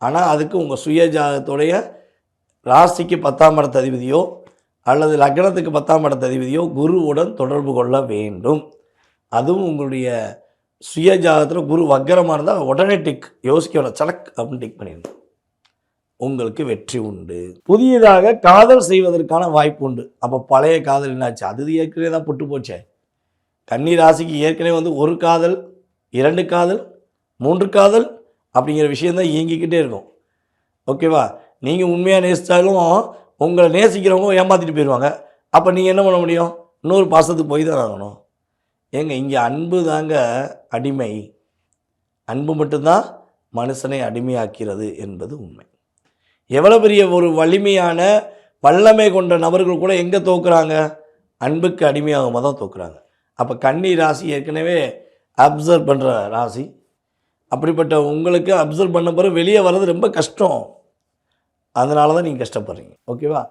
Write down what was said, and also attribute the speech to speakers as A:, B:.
A: ஆனால் அதுக்கு உங்கள் சுய ஜாதகத்துடைய ராசிக்கு 10ஆம் இடத்த அதிபதியோ அல்லது லக்னத்துக்கு 10ஆம் இடத்த அதிபதியோ குருவுடன் தொடர்பு கொள்ள வேண்டும். அதுவும் உங்களுடைய சுய ஜாதகத்தில் குரு வக்கரமாக இருந்தால் உடனே டிக் யோசிக்கணும், சலக் அப்படின்னு டிக் பண்ணிடணும். உங்களுக்கு வெற்றி உண்டு. புதியதாக காதல் செய்வதற்கான வாய்ப்பு உண்டு. அப்போ பழைய காதல் என்னாச்சு? அது ஏற்கனவே தான் புட்டு போச்சே. கன்னி ராசிக்கு ஏற்கனவே வந்து 1 காதல், 2 காதல், 3 காதல் அப்படிங்கிற விஷயந்தான் இயங்கிக்கிட்டே இருக்கும். ஓகேவா? நீங்கள் உண்மையாக நேசித்தாலும் உங்களை நேசிக்கிறவங்க ஏமாற்றிட்டு போயிடுவாங்க. அப்போ நீங்கள் என்ன பண்ண முடியும்? இன்னொரு பாசத்துக்கு போய் தான் ஆகணும். ஏங்க இங்கே அன்பு தாங்க அடிமை. அன்பு மட்டும்தான் மனுஷனை அடிமையாக்கிறது என்பது உண்மை. எவ்வளோ பெரிய ஒரு வலிமையான வல்லமை கொண்ட நபர்கள் கூட எங்கே தோக்குறாங்க? அன்புக்கு அடிமையாகும் தான் தோக்குறாங்க. அப்போ கன்னி ராசி ஏற்கனவே அப்சர்வ் பண்ணுற ராசி. அப்படிப்பட்ட உங்களுக்கு அப்சர்வ் பண்ண பிறகு வெளியே வர்றது ரொம்ப கஷ்டம். அதனால தான் நீங்கள் கஷ்டப்படுறீங்க. ஓகேவா?